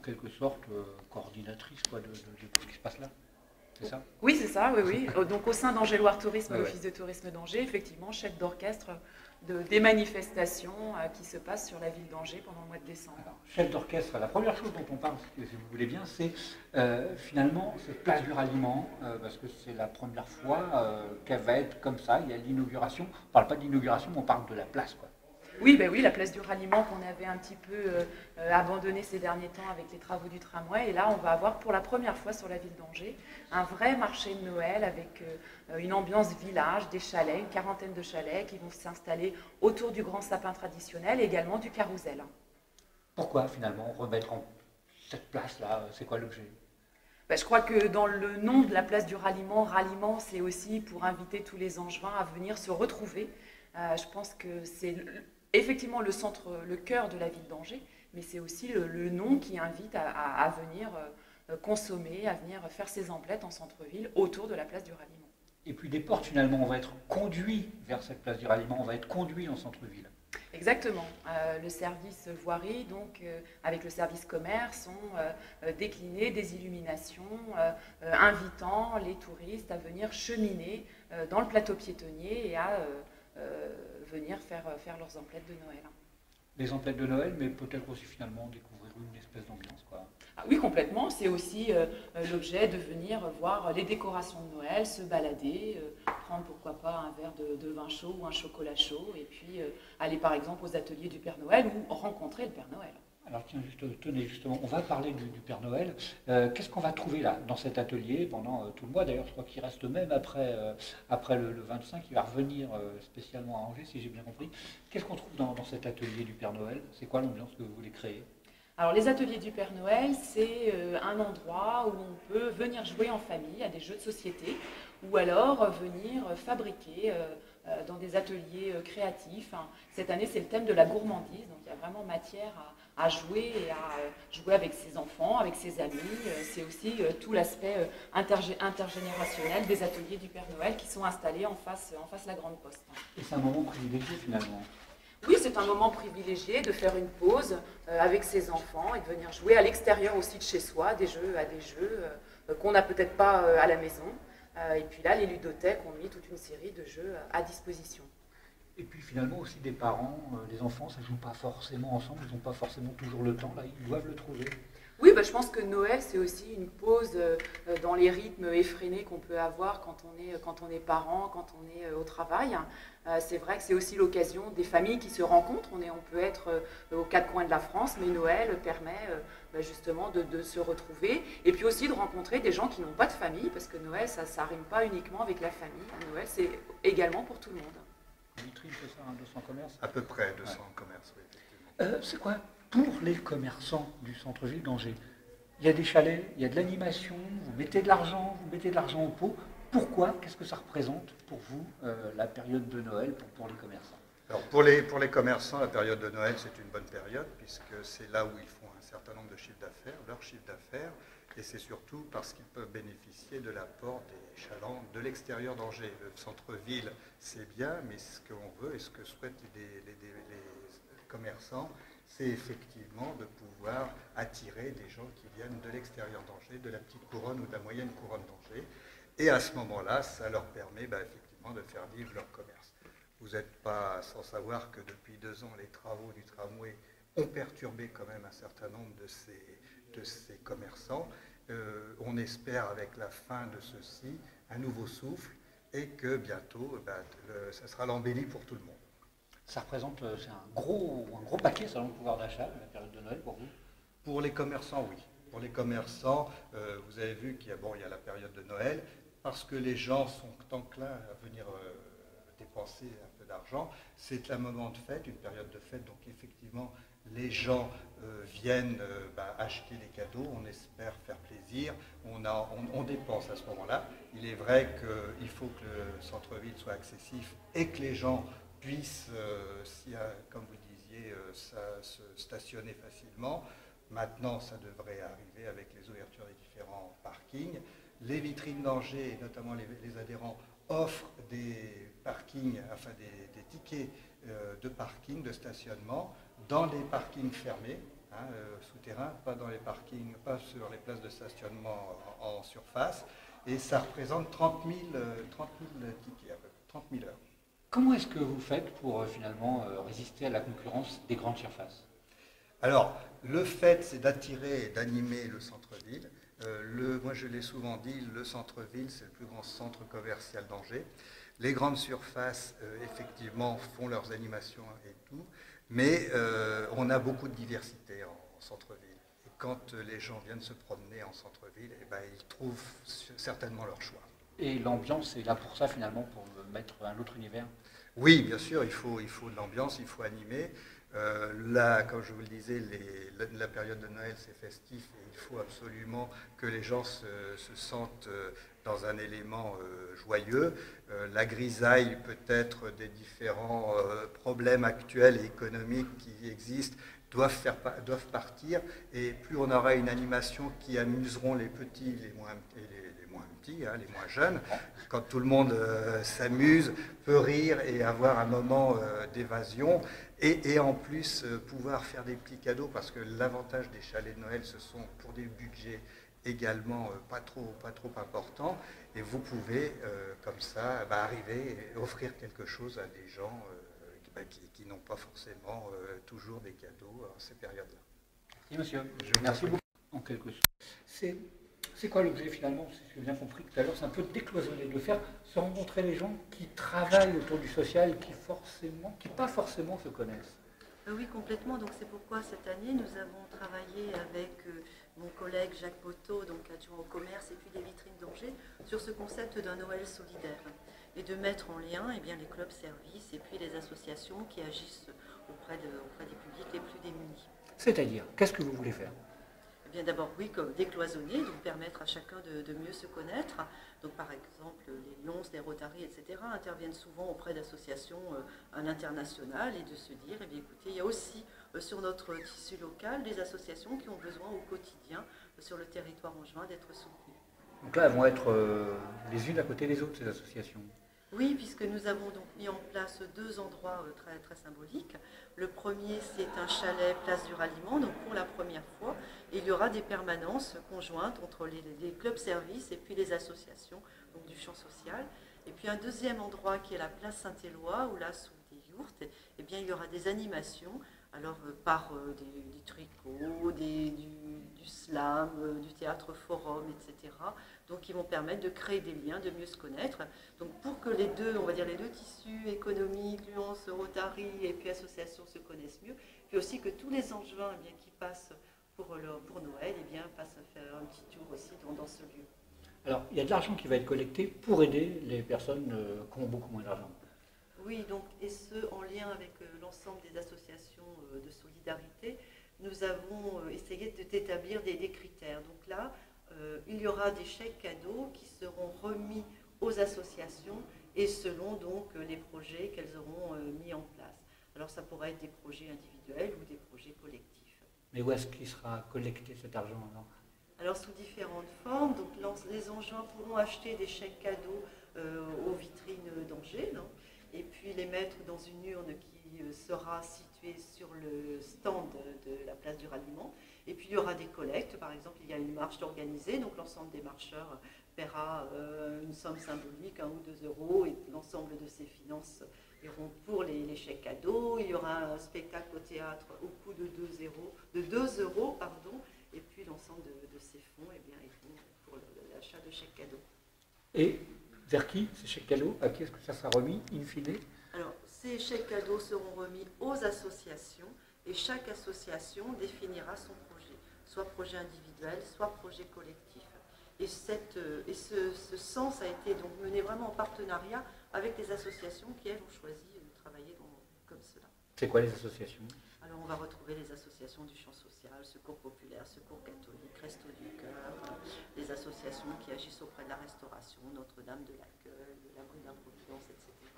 quelque sorte coordinatrice quoi, de tout ce qui se passe là. C'est ça? Oui, c'est ça, oui, oui. Donc au sein d'Angers-Loire Tourisme, Ouais, ouais. l'Office de tourisme d'Angers, effectivement, chef d'orchestre des manifestations qui se passent sur la ville d'Angers pendant le mois de décembre. Alors, chef d'orchestre, la première chose dont on parle, si vous voulez bien, c'est finalement cette place du ralliement, parce que c'est la première fois qu'elle va être comme ça. Il y a l'inauguration. On ne parle pas d'inauguration, mais on parle de la place, quoi. Oui, ben oui, la place du ralliement qu'on avait un petit peu abandonnée ces derniers temps avec les travaux du tramway. Et là, on va avoir pour la première fois sur la ville d'Angers un vrai marché de Noël avec une ambiance village, des chalets, une quarantaine de chalets qui vont s'installer autour du grand sapin traditionnel et également du carrousel. Pourquoi finalement remettre en cette place-là? C'est quoi l'objet? Ben, je crois que dans le nom de la place du ralliement, ralliement, c'est aussi pour inviter tous les Angevins à venir se retrouver. Je pense que c'est effectivement le centre, le cœur de la ville d'Angers, mais c'est aussi le nom qui invite à venir consommer, à venir faire ses emplettes en centre-ville autour de la place du ralliement. Et puis des portes finalement, on va être conduit vers cette place du ralliement, on va être conduit en centre-ville. Exactement. Le service voirie, donc avec le service commerce, ont décliné des illuminations invitant les touristes à venir cheminer dans le plateau piétonnier et à venir faire leurs emplettes de Noël. Les emplettes de Noël, mais peut-être aussi finalement découvrir une espèce d'ambiance, quoi. Ah oui, complètement. C'est aussi l'objet de venir voir les décorations de Noël, se balader, prendre pourquoi pas un verre de vin chaud ou un chocolat chaud, et puis aller par exemple aux ateliers du Père Noël ou rencontrer le Père Noël. Alors tiens, tenez, justement, on va parler du Père Noël. Qu'est-ce qu'on va trouver là, dans cet atelier, pendant tout le mois? D'ailleurs, je crois qu'il reste même après le 25, il va revenir spécialement à Angers, si j'ai bien compris. Qu'est-ce qu'on trouve dans cet atelier du Père Noël? C'est quoi l'ambiance que vous voulez créer? Alors les ateliers du Père Noël, c'est un endroit où on peut venir jouer en famille à des jeux de société ou alors venir fabriquer dans des ateliers créatifs. Cette année, c'est le thème de la gourmandise, donc il y a vraiment matière à jouer et à jouer avec ses enfants, avec ses amis. C'est aussi tout l'aspect intergénérationnel des ateliers du Père Noël qui sont installés en face de la Grande Poste. Et c'est un moment privilégié finalement. Oui, c'est un moment privilégié de faire une pause avec ses enfants et de venir jouer à l'extérieur aussi de chez soi, à des jeux qu'on n'a peut-être pas à la maison. Et puis là, les ludothèques ont mis toute une série de jeux à disposition. Et puis finalement aussi des parents, les enfants, ça ne joue pas forcément ensemble, ils n'ont pas forcément toujours le temps, là, ils doivent le trouver. Oui, bah, je pense que Noël, c'est aussi une pause dans les rythmes effrénés qu'on peut avoir quand on est parent, quand on est au travail. C'est vrai que c'est aussi l'occasion des familles qui se rencontrent. On peut être aux quatre coins de la France, mais Noël permet justement de se retrouver et puis aussi de rencontrer des gens qui n'ont pas de famille, parce que Noël, ça ne rime pas uniquement avec la famille. Noël, c'est également pour tout le monde. Vitrine, c'est ça, 200 commerces? À peu près 200 ouais. commerces, oui, effectivement. C'est quoi pour les commerçants du centre-ville d'Angers? Il y a des chalets, il y a de l'animation, vous mettez de l'argent au pot. Pourquoi? Qu'est-ce que ça représente pour vous, la période de Noël pour les commerçants? Alors pour les commerçants, la période de Noël, c'est une bonne période, puisque c'est là où ils font un certain nombre de chiffres d'affaires, leur chiffre d'affaires, et c'est surtout parce qu'ils peuvent bénéficier de l'apport des chalands de l'extérieur d'Angers. Le centre-ville, c'est bien, mais ce qu'on veut et ce que souhaitent les commerçants, c'est effectivement de pouvoir attirer des gens qui viennent de l'extérieur d'Angers, de la petite couronne ou de la moyenne couronne d'Angers. Et à ce moment-là, ça leur permet effectivement de faire vivre leur commerce. Vous n'êtes pas sans savoir que depuis 2 ans, les travaux du tramway ont perturbé quand même un certain nombre de ces commerçants. On espère avec la fin de ceci un nouveau souffle et que bientôt, ça sera l'embellie pour tout le monde. Ça représente, c'est un gros paquet selon le pouvoir d'achat, la période de Noël pour vous? Pour les commerçants, oui. Pour les commerçants, vous avez vu qu'il y a la période de Noël, parce que les gens sont enclins à venir dépenser un peu d'argent. C'est un moment de fête, une période de fête, donc effectivement, les gens viennent acheter des cadeaux, on espère faire plaisir, on dépense à ce moment-là. Il est vrai qu'il faut que le centre-ville soit accessif et que les gens puissent, comme vous disiez, se stationner facilement. Maintenant, ça devrait arriver avec les ouvertures des différents parkings. Les vitrines d'Angers, et notamment les adhérents, offrent des parkings, enfin des tickets de parking, de stationnement, dans des parkings fermés, souterrain, pas dans les parkings, pas sur les places de stationnement en surface. Et ça représente 30 000 tickets, à peu près, 30 000 heures. Comment est-ce que vous faites pour finalement résister à la concurrence des grandes surfaces? Alors, le fait, c'est d'attirer et d'animer le centre-ville. Moi, je l'ai souvent dit, le centre-ville, c'est le plus grand centre commercial d'Angers. Les grandes surfaces, effectivement, font leurs animations et tout, mais on a beaucoup de diversité en centre-ville. Et quand les gens viennent se promener en centre-ville, eh ben, ils trouvent certainement leur choix. Et l'ambiance est là pour ça finalement, pour mettre un autre univers? Oui, bien sûr, il faut de l'ambiance, il faut animer. Là, comme je vous le disais, la période de Noël, c'est festif et il faut absolument que les gens se sentent dans un élément joyeux. La grisaille peut-être des différents problèmes actuels et économiques qui existent doivent partir, et plus on aura une animation qui amuseront les petits, les moins petits, les moins jeunes, quand tout le monde s'amuse, peut rire et avoir un moment d'évasion, et en plus pouvoir faire des petits cadeaux, parce que l'avantage des chalets de Noël, ce sont pour des budgets également pas trop importants, et vous pouvez comme ça arriver et offrir quelque chose à des gens qui n'ont pas forcément toujours des cadeaux en ces périodes-là. Merci monsieur. Merci beaucoup. En quelque sorte. C'est quoi l'objet finalement? Si j'ai bien compris tout à l'heure, c'est un peu décloisonner, de faire se rencontrer les gens qui travaillent autour du social, qui pas forcément se connaissent. Oui, complètement. Donc c'est pourquoi cette année, nous avons travaillé avec mon collègue Jacques Botteau, donc adjoint au commerce, et puis les vitrines d'Angers, sur ce concept d'un Noël solidaire. Et de mettre en lien les clubs services et puis les associations qui agissent auprès des publics les plus démunis. C'est-à-dire, qu'est-ce que vous voulez faire? Eh bien d'abord, oui, comme décloisonner, donc permettre à chacun de mieux se connaître. Donc par exemple, les Lions, les Rotary, etc. interviennent souvent auprès d'associations à l'international, et de se dire, eh bien écoutez, il y a aussi sur notre tissu local des associations qui ont besoin au quotidien sur le territoire angevin d'être soutenues. Donc là, elles vont être les unes à côté des autres, ces associations. Oui, puisque nous avons donc mis en place 2 endroits très, très symboliques. Le premier, c'est un chalet place du Ralliement, donc pour la première fois. Il y aura des permanences conjointes entre les clubs services et puis les associations donc du champ social. Et puis un deuxième endroit qui est la place Saint-Éloi, où là, sous des yourtes, eh bien, il y aura des animations, alors par des tricots, du slam, du théâtre forum, etc. Donc qui vont permettre de créer des liens, de mieux se connaître. Donc pour que les deux tissus économiques, Lions, Rotary et puis associations se connaissent mieux, puis aussi que tous les Angevins qui passent pour Noël passent à faire un petit tour aussi dans ce lieu. Alors, il y a de l'argent qui va être collecté pour aider les personnes qui ont beaucoup moins d'argent. Oui, donc, et ce, en lien avec l'ensemble des associations de solidarité, nous avons essayé d'établir des critères. Donc là, il y aura des chèques cadeaux qui seront remis aux associations et selon donc les projets qu'elles auront mis en place. Alors ça pourrait être des projets individuels ou des projets collectifs. Mais où est-ce qu'il sera collecté cet argent alors sous différentes formes. Donc les Angevins pourront acheter des chèques cadeaux aux vitrines d'Angers, et puis les mettre dans une urne qui sera située sur le stand de la place du Ralliement. Et puis il y aura des collectes, par exemple il y a une marche organisée, donc l'ensemble des marcheurs paiera une somme symbolique, 1 ou 2 euros, et l'ensemble de ces finances iront pour les chèques cadeaux. Il y aura un spectacle au théâtre au coût de 2 euros, et puis l'ensemble de ces fonds iront pour l'achat de chèques cadeaux. Et vers qui ces chèques cadeaux? À qui est-ce que ça sera remis, in fine? Alors, ces chèques cadeaux seront remis aux associations, et chaque association définira son projet, soit projet individuel, soit projet collectif. Et ce sens a été donc mené vraiment en partenariat avec les associations qui, elles, ont choisi de travailler comme cela. C'est quoi les associations? Alors, on va retrouver les associations du champ social, Secours populaire, Secours catholique, Restos du Cœur, les associations qui agissent auprès de la restauration, Notre-Dame de l'accueil, l'Abri de la Providence, etc.